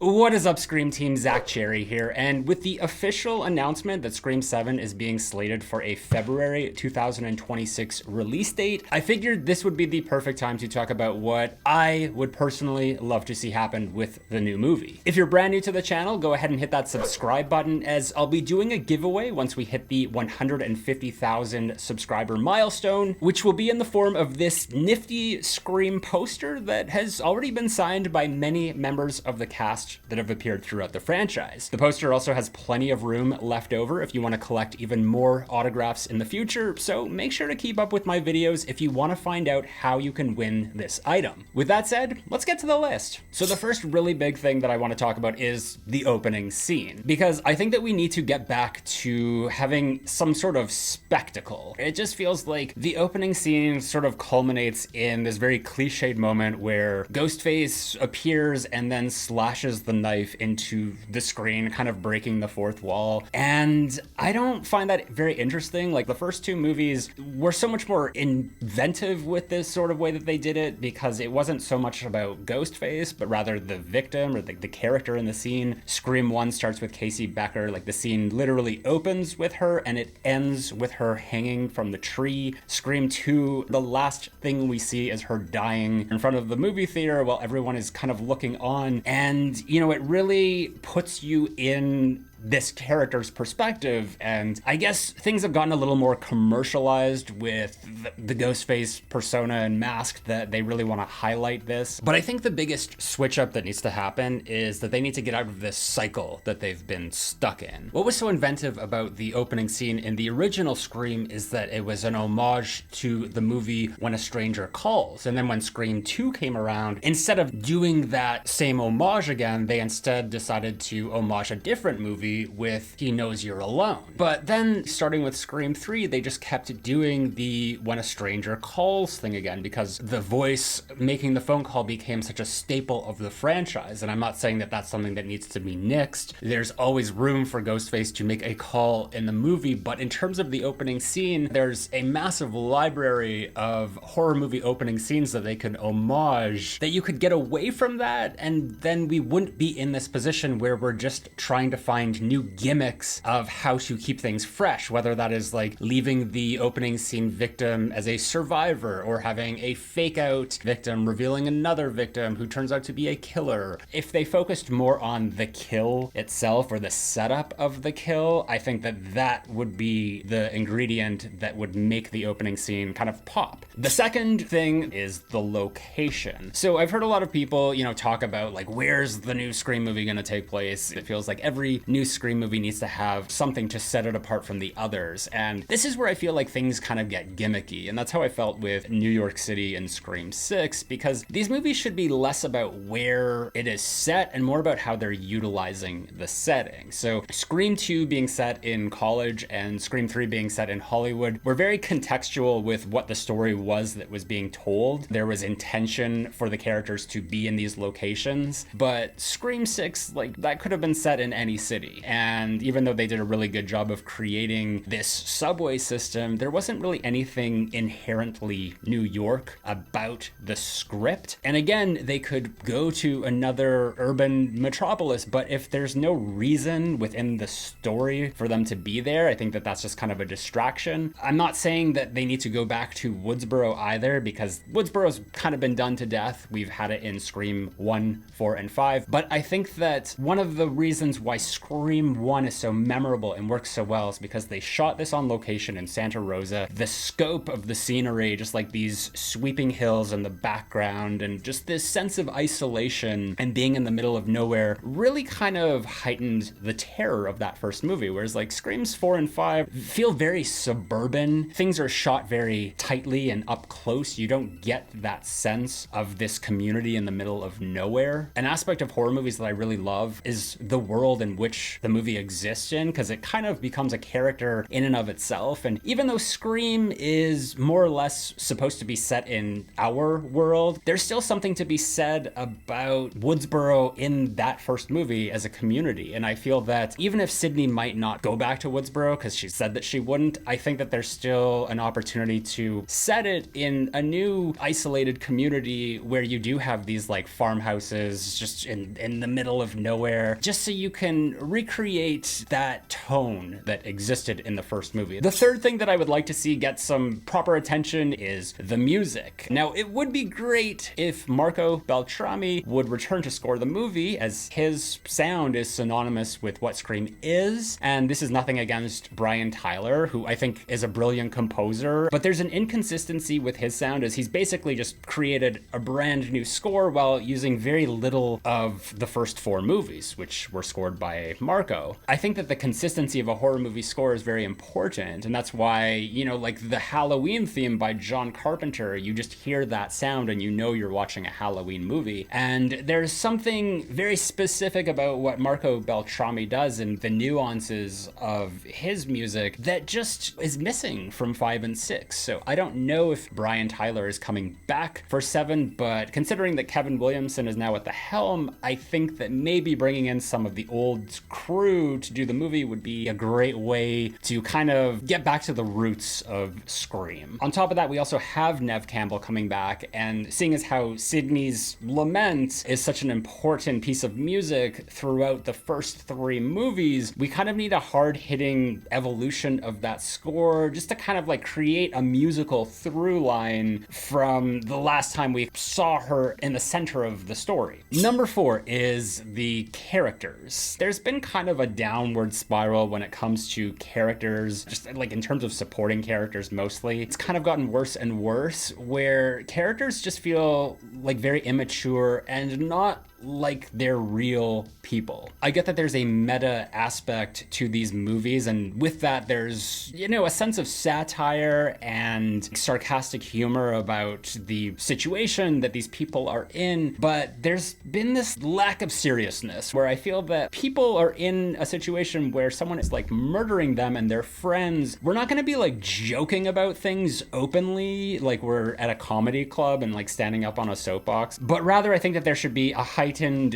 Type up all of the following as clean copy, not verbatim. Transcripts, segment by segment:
What is up, Scream Team? Zack here, and with the official announcement that Scream 7 is being slated for a February 2026 release date, I figured this would be the perfect time to talk about what I would personally love to see happen with the new movie. If you're brand new to the channel, go ahead and hit that subscribe button, as I'll be doing a giveaway once we hit the 150,000 subscriber milestone, which will be in the form of this nifty Scream poster that has already been signed by many members of the cast that have appeared throughout the franchise. The poster also has plenty of room left over if you want to collect even more autographs in the future, so make sure to keep up with my videos if you want to find out how you can win this item. With that said, let's get to the list. So the first really big thing that I want to talk about is the opening scene, because I think that we need to get back to having some sort of spectacle. It just feels like the opening scene sort of culminates in this very cliched moment where Ghostface appears and then slashes the knife into the screen, kind of breaking the fourth wall. And I don't find that very interesting. Like, the first two movies were so much more inventive with this sort of way that they did it, because it wasn't so much about Ghostface, but rather the victim or the character in the scene. Scream 1 starts with Casey Becker. Like, the scene literally opens with her and it ends with her hanging from the tree. Scream 2, the last thing we see is her dying in front of the movie theater while everyone is kind of looking on. And you know, it really puts you in this character's perspective, and I guess things have gotten a little more commercialized with the Ghostface persona and mask, that they really want to highlight this. But I think the biggest switch up that needs to happen is that they need to get out of this cycle that they've been stuck in. What was so inventive about the opening scene in the original Scream is that it was an homage to the movie When a Stranger Calls, and then when Scream 2 came around, instead of doing that same homage again, they instead decided to homage a different movie with He Knows You're Alone. But then, starting with Scream 3, they just kept doing the When a Stranger Calls thing again, because the voice making the phone call became such a staple of the franchise. And I'm not saying that that's something that needs to be nixed. There's always room for Ghostface to make a call in the movie, but in terms of the opening scene, there's a massive library of horror movie opening scenes that they could homage, that you could get away from that, and then we wouldn't be in this position where we're just trying to find new gimmicks of how to keep things fresh, whether that is like leaving the opening scene victim as a survivor, or having a fake out victim revealing another victim who turns out to be a killer. If they focused more on the kill itself, or the setup of the kill, I think that that would be the ingredient that would make the opening scene kind of pop. The second thing is the location. So I've heard a lot of people, talk about like, where's the new Scream movie gonna take place? It feels like every new Scream movie needs to have something to set it apart from the others. And this is where I feel like things kind of get gimmicky. And that's how I felt with New York City and Scream 6, because these movies should be less about where it is set and more about how they're utilizing the setting. So Scream 2 being set in college and Scream 3 being set in Hollywood were very contextual with what the story was that was being told. There was intention for the characters to be in these locations, but Scream 6, like, that could have been set in any city. And even though they did a really good job of creating this subway system, there wasn't really anything inherently New York about the script. And again, they could go to another urban metropolis, but if there's no reason within the story for them to be there, I think that that's just kind of a distraction. I'm not saying that they need to go back to Woodsboro either, because Woodsboro's kind of been done to death. We've had it in Scream 1, 4, and 5. But I think that one of the reasons why Scream 1 is so memorable and works so well is because they shot this on location in Santa Rosa. The scope of the scenery, just like these sweeping hills in the background, and just this sense of isolation and being in the middle of nowhere, really kind of heightened the terror of that first movie. Whereas like Screams 4 and 5 feel very suburban. Things are shot very tightly and up close. You don't get that sense of this community in the middle of nowhere. An aspect of horror movies that I really love is the world in which which the movie exists in, because it kind of becomes a character in and of itself. And even though Scream is more or less supposed to be set in our world, there's still something to be said about Woodsboro in that first movie as a community. And I feel that even if Sidney might not go back to Woodsboro, because she said that she wouldn't, I think that there's still an opportunity to set it in a new isolated community where you do have these like farmhouses just in the middle of nowhere, just so you can recreate that tone that existed in the first movie. The third thing that I would like to see get some proper attention is the music. Now, it would be great if Marco Beltrami would return to score the movie, as his sound is synonymous with what Scream is, and this is nothing against Brian Tyler, who I think is a brilliant composer, but there's an inconsistency with his sound as he's basically just created a brand new score while using very little of the first four movies, which were scored by Marco. I think that the consistency of a horror movie score is very important, and that's why, you know, like the Halloween theme by John Carpenter, you just hear that sound and you know you're watching a Halloween movie. And there's something very specific about what Marco Beltrami does and the nuances of his music that just is missing from 5 and 6. So I don't know if Brian Tyler is coming back for 7, but considering that Kevin Williamson is now at the helm, I think that maybe bringing in some of the old crew to do the movie would be a great way to kind of get back to the roots of Scream. On top of that, we also have Neve Campbell coming back, and seeing as how Sidney's lament is such an important piece of music throughout the first 3 movies, we kind of need a hard-hitting evolution of that score just to kind of like create a musical through line from the last time we saw her in the center of the story. Number 4 is the characters. There's been kind of a downward spiral when it comes to characters, just like in terms of supporting characters mostly. It's kind of gotten worse and worse, where characters just feel like very immature and not like they're real people. I get that there's a meta aspect to these movies, and with that there's, you know, a sense of satire and sarcastic humor about the situation that these people are in, but there's been this lack of seriousness where I feel that people are in a situation where someone is like murdering them and their friends. We're not going to be like joking about things openly like we're at a comedy club and like standing up on a soapbox, but rather I think that there should be a heightened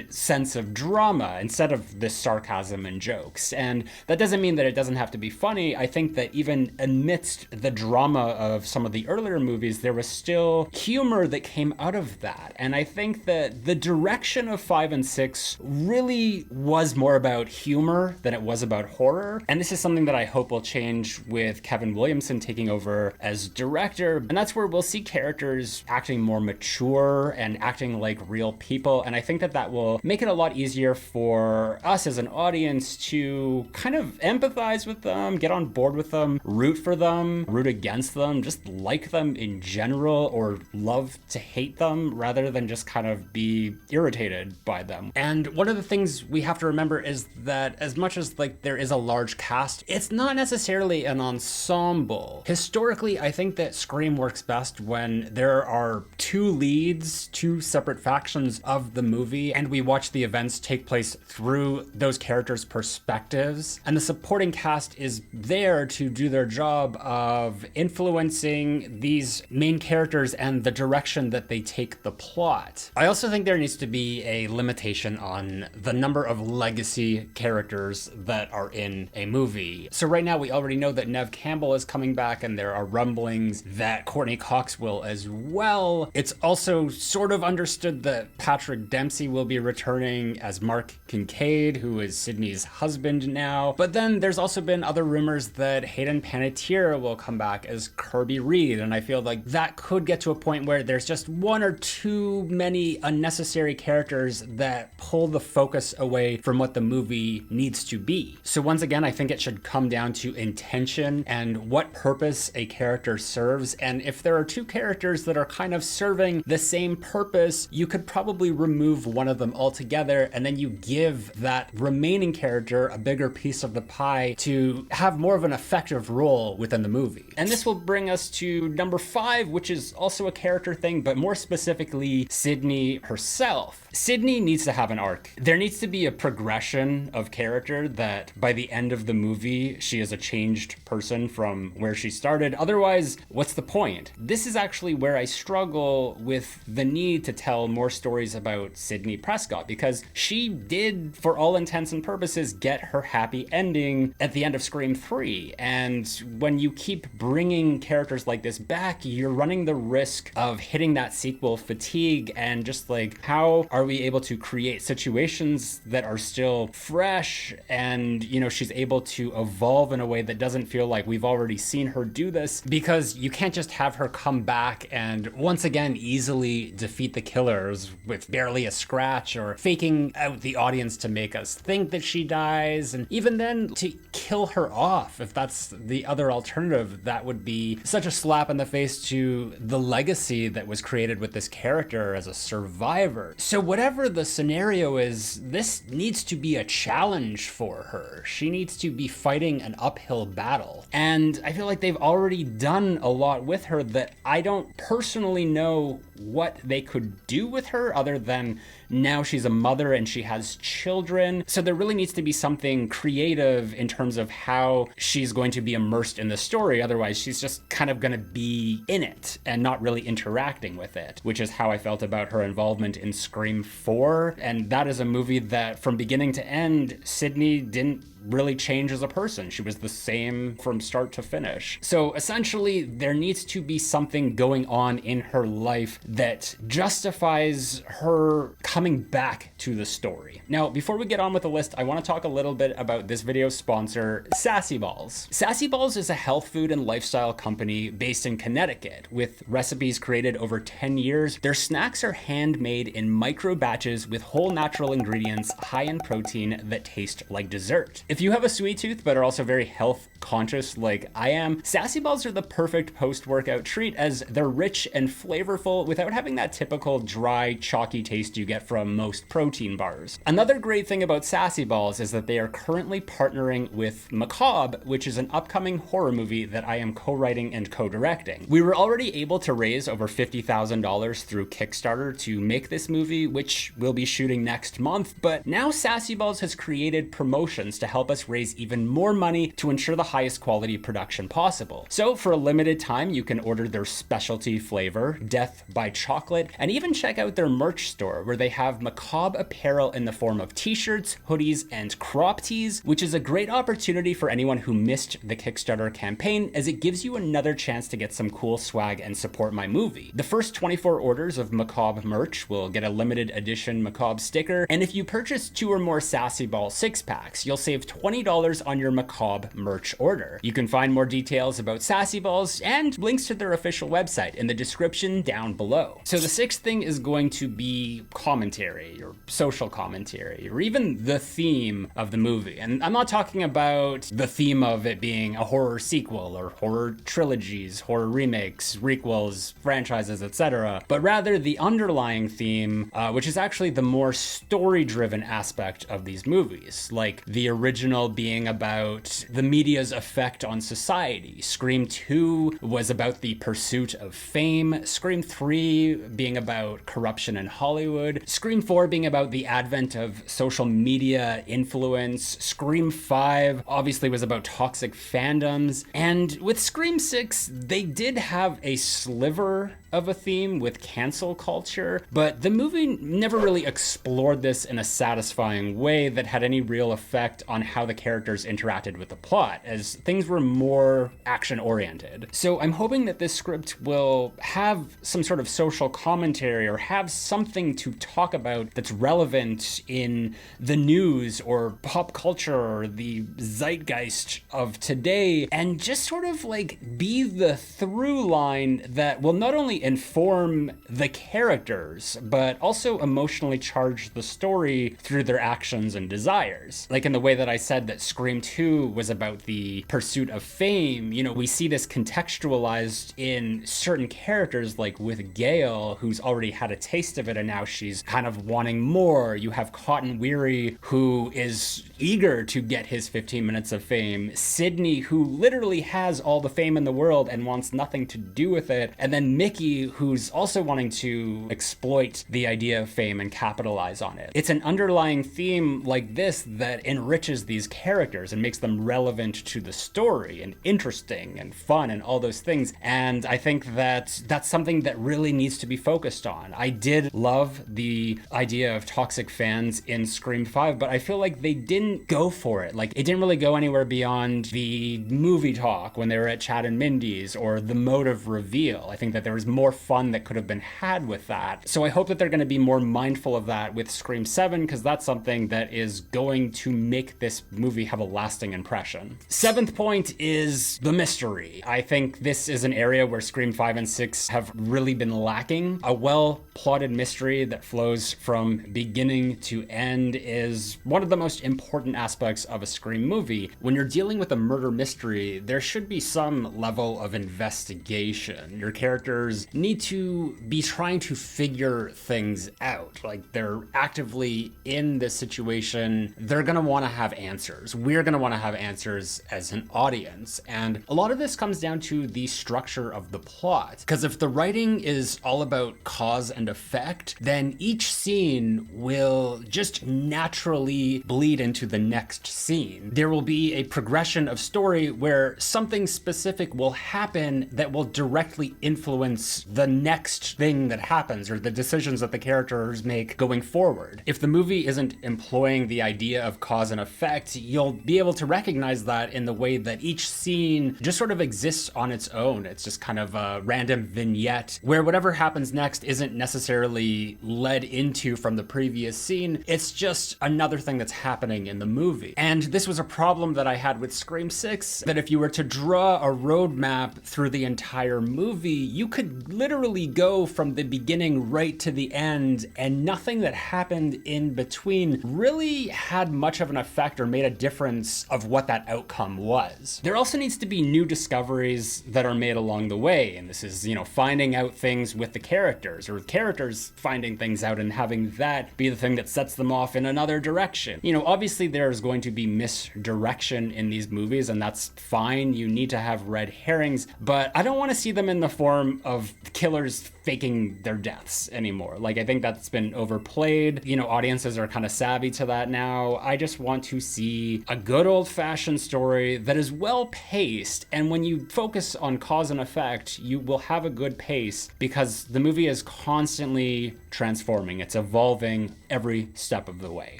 sense of drama instead of this sarcasm and jokes. And that doesn't mean that it doesn't have to be funny. I think that even amidst the drama of some of the earlier movies, there was still humor that came out of that. And I think that the direction of 5 and 6 really was more about humor than it was about horror. And this is something that I hope will change with Kevin Williamson taking over as director. And that's where we'll see characters acting more mature and acting like real people. And I think that will make it a lot easier for us as an audience to kind of empathize with them, get on board with them, root for them, root against them, just like them in general, or love to hate them rather than just kind of be irritated by them. And one of the things we have to remember is that as much as like there is a large cast, it's not necessarily an ensemble. Historically, I think that Scream works best when there are 2 leads, 2 separate factions of the movie, and we watch the events take place through those characters' perspectives. And the supporting cast is there to do their job of influencing these main characters and the direction that they take the plot. I also think there needs to be a limitation on the number of legacy characters that are in a movie. So right now we already know that Neve Campbell is coming back, and there are rumblings that Courteney Cox will as well. It's also sort of understood that Patrick Dempsey will be returning as Mark Kincaid, who is Sidney's husband now. But then there's also been other rumors that Hayden Panettiere will come back as Kirby Reed, and I feel like that could get to a point where there's just one or too many unnecessary characters that pull the focus away from what the movie needs to be. So once again, I think it should come down to intention and what purpose a character serves, and if there are 2 characters that are kind of serving the same purpose, you could probably remove one of them altogether, and then you give that remaining character a bigger piece of the pie to have more of an effective role within the movie. And this will bring us to number 5, which is also a character thing, but more specifically, Sidney herself. Sidney needs to have an arc. There needs to be a progression of character that by the end of the movie, she is a changed person from where she started. Otherwise, what's the point? This is actually where I struggle with the need to tell more stories about Sidney Prescott, because she did, for all intents and purposes, get her happy ending at the end of Scream 3. And when you keep bringing characters like this back, you're running the risk of hitting that sequel fatigue, and just like, how are we able to create situations that are still fresh and, you know, she's able to evolve in a way that doesn't feel like we've already seen her do this, because you can't just have her come back and once again easily defeat the killers with barely a scratch, or faking out the audience to make us think that she dies, and even then to kill her off. If that's the other alternative, that would be such a slap in the face to the legacy that was created with this character as a survivor. So whatever the scenario is, this needs to be a challenge for her. She needs to be fighting an uphill battle. And I feel like they've already done a lot with her that I don't personally know what they could do with her, other than now she's a mother and she has children. So there really needs to be something creative in terms of how she's going to be immersed in the story. Otherwise, she's just kind of going to be in it and not really interacting with it, which is how I felt about her involvement in Scream 4. And that is a movie that from beginning to end, Sidney didn't really change as a person. She was the same from start to finish. So essentially, there needs to be something going on in her life that justifies her coming back to the story. Now, before we get on with the list, I want to talk a little bit about this video's sponsor, Sassy Balls. Sassy Balls is a health food and lifestyle company based in Connecticut with recipes created over 10 years. Their snacks are handmade in micro batches with whole natural ingredients, high in protein that taste like dessert. If you have a sweet tooth but are also very health conscious like I am, Sassy Balls are the perfect post-workout treat, as they're rich and flavorful without having that typical dry, chalky taste you get from most protein bars. Another great thing about Sassy Balls is that they are currently partnering with Macabre, which is an upcoming horror movie that I am co-writing and co-directing. We were already able to raise over $50,000 through Kickstarter to make this movie, which we'll be shooting next month, but now Sassy Balls has created promotions to help us raise even more money to ensure the highest quality production possible. So for a limited time, you can order their specialty flavor, Death by Chocolate, and even check out their merch store where they have Macabre apparel in the form of t-shirts, hoodies, and crop tees, which is a great opportunity for anyone who missed the Kickstarter campaign, as it gives you another chance to get some cool swag and support my movie. The first 24 orders of Macabre merch will get a limited edition Macabre sticker, and if you purchase 2 or more Sassy Ball 6-packs, you'll save $20 on your Macabre merch order. You can find more details about Sassy Balls and links to their official website in the description down below. So the 6th thing is going to be commentary, or social commentary, or even the theme of the movie. And I'm not talking about the theme of it being a horror sequel or horror trilogies, horror remakes, requels, franchises, etc., but rather the underlying theme, which is actually the more story-driven aspect of these movies, like the original being about the media's effect on society. Scream 2 was about the pursuit of fame. Scream 3 being about corruption in Hollywood. Scream 4 being about the advent of social media influence. Scream 5 obviously was about toxic fandoms. And with Scream 6, they did have a sliver of a theme with cancel culture, but the movie never really explored this in a satisfying way that had any real effect on how the characters interacted with the plot, as things were more action-oriented. So I'm hoping that this script will have some sort of social commentary or have something to talk about that's relevant in the news or pop culture or the zeitgeist of today, and just sort of like be the through line that will not only inform the characters, but also emotionally charge the story through their actions and desires. Like in the way that I said that Scream 2 was about the pursuit of fame, we see this contextualized in certain characters, like with Gale, who's already had a taste of it and now she's kind of wanting more. You have Cotton Weary, who is eager to get his 15 minutes of fame. Sidney, who literally has all the fame in the world and wants nothing to do with it. And then Mickey, who's also wanting to exploit the idea of fame and capitalize on it. It's an underlying theme like this that enriches these characters and makes them relevant to the story and interesting and fun and all those things. And I think that that's something that really needs to be focused on. I did love the idea of toxic fans in Scream 5, but I feel like they didn't go for it. Like, it didn't really go anywhere beyond the movie talk when they were at Chad and Mindy's or the motive reveal. I think that there was more fun that could have been had with that. So I hope that they're going to be more mindful of that with Scream 7, because that's something that is going to make this movie have a lasting impression. Seventh point is the mystery. I think this is an area where Scream 5 and 6 have really been lacking. A well-plotted mystery that flows from beginning to end is one of the most important aspects of a Scream movie. When you're dealing with a murder mystery, there should be some level of investigation. Your characters need to be trying to figure things out. Like, they're actively in this situation. They're gonna wanna have answers. We're gonna wanna have answers as an audience. And a lot of this comes down to the structure of the plot. Because if the writing is all about cause and effect, then each scene will just naturally bleed into the next scene. There will be a progression of story where something specific will happen that will directly influence the next thing that happens or the decisions that the characters make going forward. If the movie isn't employing the idea of cause and effect, you'll be able to recognize that in the way that each scene just sort of exists on its own. It's just kind of a random vignette where whatever happens next isn't necessarily led into from the previous scene. It's just another thing that's happening in the movie. And this was a problem that I had with Scream 6, that if you were to draw a roadmap through the entire movie, you could literally go from the beginning right to the end, and nothing that happened in between really had much of an effect or made a difference of what that outcome was. There also needs to be new discoveries that are made along the way, and this is, finding out things with the characters, or characters finding things out and having that be the thing that sets them off in another direction. Obviously there's going to be misdirection in these movies, and that's fine. You need to have red herrings, but I don't want to see them in the form of killers faking their deaths anymore. Like, I think that's been overplayed. Audiences are kind of savvy to that now. I just want to see a good old-fashioned story that is well paced, and when you focus on cause and effect, you will have a good pace because the movie is constantly transforming. It's evolving every step of the way.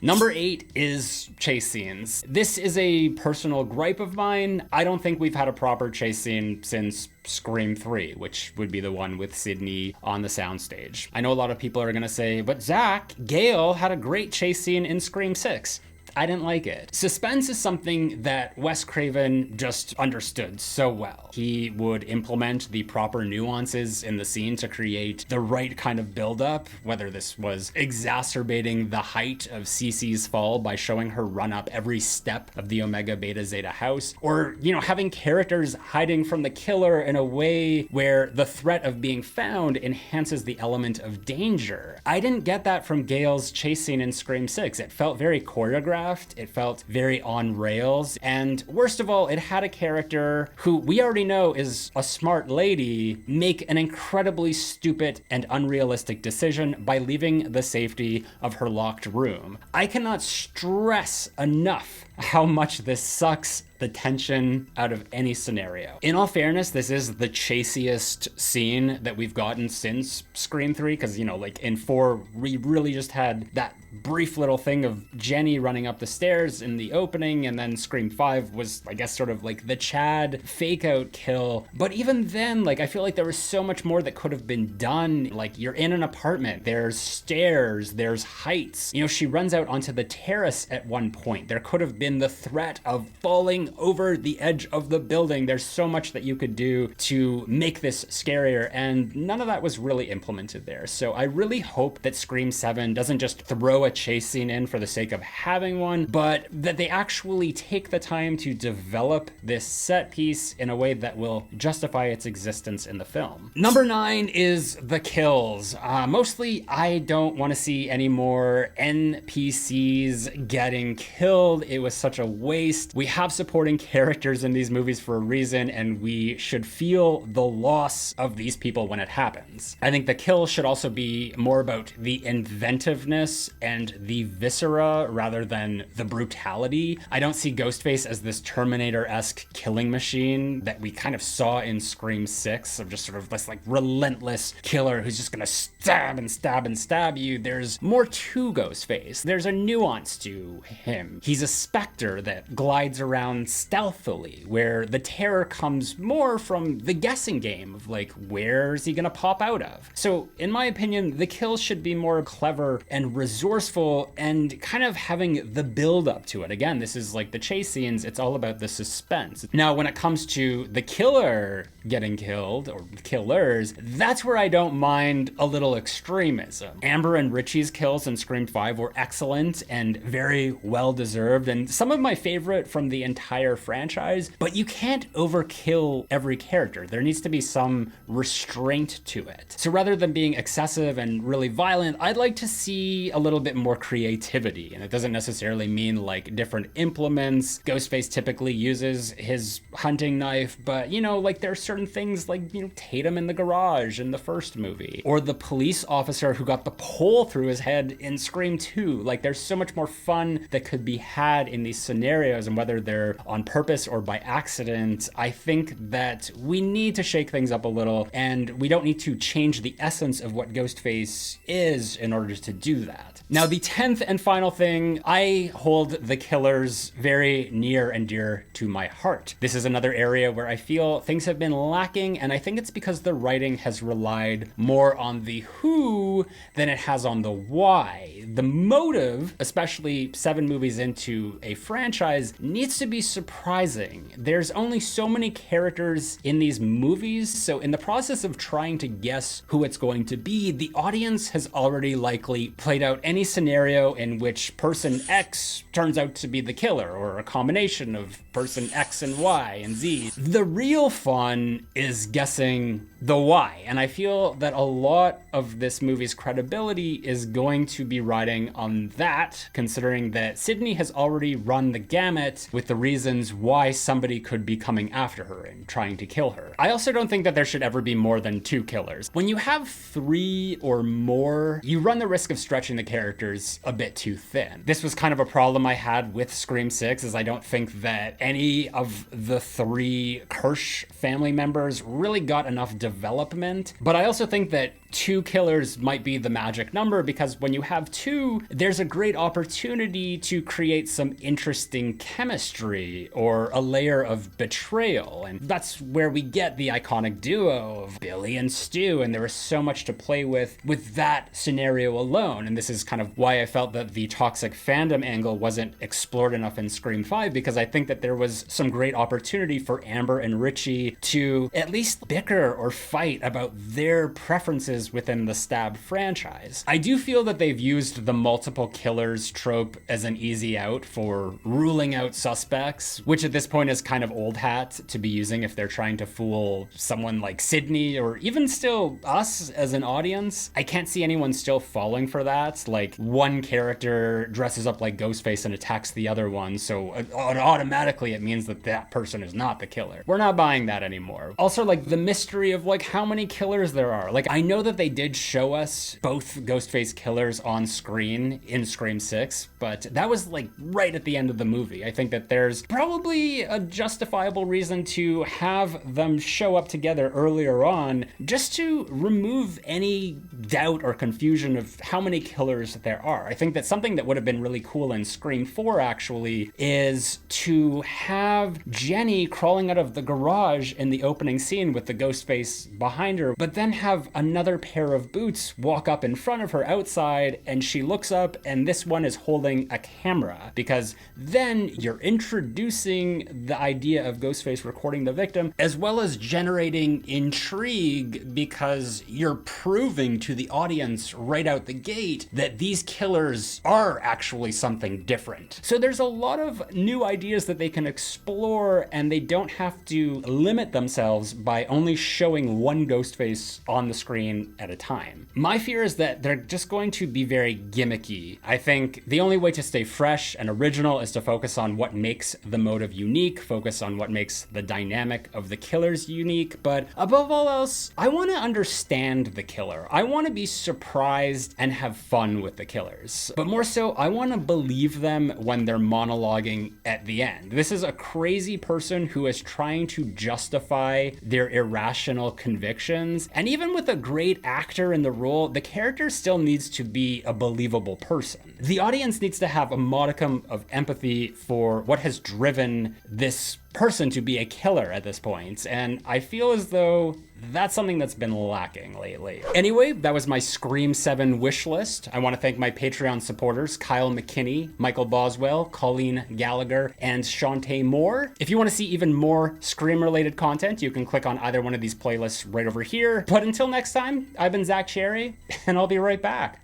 Number 8 is chase scenes. This is a personal gripe of mine. I don't think we've had a proper chase scene since Scream 3, which would be the one with Sidney on the soundstage. I know a lot of people are gonna say, but Zack, Gale had a great chase scene in Scream 6. I didn't like it. Suspense is something that Wes Craven just understood so well. He would implement the proper nuances in the scene to create the right kind of buildup, whether this was exacerbating the height of Cece's fall by showing her run up every step of the Omega Beta Zeta house, or, having characters hiding from the killer in a way where the threat of being found enhances the element of danger. I didn't get that from Gale's chase scene in Scream 6. It felt very choreographed. It felt very on rails. And worst of all, it had a character who we already know is a smart lady make an incredibly stupid and unrealistic decision by leaving the safety of her locked room. I cannot stress enough how much this sucks the tension out of any scenario. In all fairness, this is the chasiest scene that we've gotten since Scream 3, because, in 4, we really just had that brief little thing of Jenny running up the stairs in the opening, and then Scream 5 was, I guess, sort of like the Chad fake-out kill. But even then, I feel like there was so much more that could have been done. You're in an apartment, there's stairs, there's heights. She runs out onto the terrace at one point. There could have been been the threat of falling over the edge of the building. There's so much that you could do to make this scarier, and none of that was really implemented there. So I really hope that Scream 7 doesn't just throw a chase scene in for the sake of having one, but that they actually take the time to develop this set piece in a way that will justify its existence in the film. Number 9 is the kills. Mostly, I don't want to see any more NPCs getting killed. It was such a waste. We have supporting characters in these movies for a reason, and we should feel the loss of these people when it happens. I think the kill should also be more about the inventiveness and the viscera rather than the brutality. I don't see Ghostface as this Terminator-esque killing machine that we kind of saw in Scream 6, of just sort of this like relentless killer who's just gonna stab and stab and stab you. There's more to Ghostface. There's a nuance to him. He's a specter that glides around stealthily, where the terror comes more from the guessing game of like, where's he gonna pop out of? So in my opinion, the kills should be more clever and resourceful and kind of having the build up to it. Again, this is like the chase scenes. It's all about the suspense. Now, when it comes to the killer getting killed, or killers, that's where I don't mind a little extremism. Amber and Richie's kills in Scream 5 were excellent and very well deserved, and some of my favorite from the entire franchise, but you can't overkill every character. There needs to be some restraint to it. So rather than being excessive and really violent, I'd like to see a little bit more creativity, and it doesn't necessarily mean like different implements. Ghostface typically uses his hunting knife, but you know, like there are certain things like, you know, Tatum in the garage in the first movie, or the police officer who got the pole through his head in Scream 2. Like there's so much more fun that could be had in these scenarios, and whether they're on purpose or by accident, I think that we need to shake things up a little, and we don't need to change the essence of what Ghostface is in order to do that. Now, the 10th and final thing, I hold the killers very near and dear to my heart. This is another area where I feel things have been lacking, and I think it's because the writing has relied more on the who than it has on the why. The motive, especially 7 movies into a franchise, needs to be surprising. There's only so many characters in these movies, so in the process of trying to guess who it's going to be, the audience has already likely played out any scenario in which person X turns out to be the killer, or a combination of person X and Y and Z. The real fun is guessing the why, and I feel that a lot of this movie's credibility is going to be riding on that, considering that Sidney has already run the gamut with the reasons why somebody could be coming after her and trying to kill her. I also don't think that there should ever be more than 2 killers. When you have 3 or more, you run the risk of stretching the characters a bit too thin. This was kind of a problem I had with Scream 6, is I don't think that any of the 3 Kirsch family members really got enough development, but I also think that 2 killers might be the magic number, because when you have 2, there's a great opportunity to create some interesting chemistry or a layer of betrayal, and that's where we get the iconic duo of Billy and Stu, and there was so much to play with that scenario alone. And this is kind of why I felt that the toxic fandom angle wasn't explored enough in Scream 5, because I think that there was some great opportunity for Amber and Richie to at least bicker or fight about their preferences within the Stab franchise. I do feel that they've used the multiple killers trope as an easy out for ruling out suspects, which at this point is kind of old hat to be using if they're trying to fool someone like Sidney, or even still us as an audience. I can't see anyone still falling for that. Like, one character dresses up like Ghostface and attacks the other one, so automatically it means that that person is not the killer. We're not buying that anymore. Also, like, the mystery of like how many killers there are. Like, I know that they did show us both Ghostface killers on screen in Scream 6, but that was like right at the end of the movie. I think that there's probably a justifiable reason to have them show up together earlier on, just to remove any doubt or confusion of how many killers there are. I think that something that would have been really cool in Scream 4 actually is to have Jenny crawling out of the garage in the opening scene with the Ghostface behind her, but then have another another pair of boots walk up in front of her outside, and she looks up, and this one is holding a camera, because then you're introducing the idea of Ghostface recording the victim, as well as generating intrigue, because you're proving to the audience right out the gate that these killers are actually something different. So there's a lot of new ideas that they can explore, and they don't have to limit themselves by only showing one Ghostface on the screen at a time. My fear is that they're just going to be very gimmicky. I think the only way to stay fresh and original is to focus on what makes the motive unique, focus on what makes the dynamic of the killers unique, but above all else, I want to understand the killer. I want to be surprised and have fun with the killers. But more so, I want to believe them when they're monologuing at the end. This is a crazy person who is trying to justify their irrational convictions, and even with a great actor in the role, the character still needs to be a believable person. The audience needs to have a modicum of empathy for what has driven this person to be a killer at this point, and I feel as though that's something that's been lacking lately. Anyway, that was my Scream 7 wish list. I want to thank my Patreon supporters, Kyle McKinney, Michael Boswell, Colleen Gallagher, and Shantae Moore. If you want to see even more Scream-related content, you can click on either one of these playlists right over here. But until next time, I've been Zack Cherry, and I'll be right back.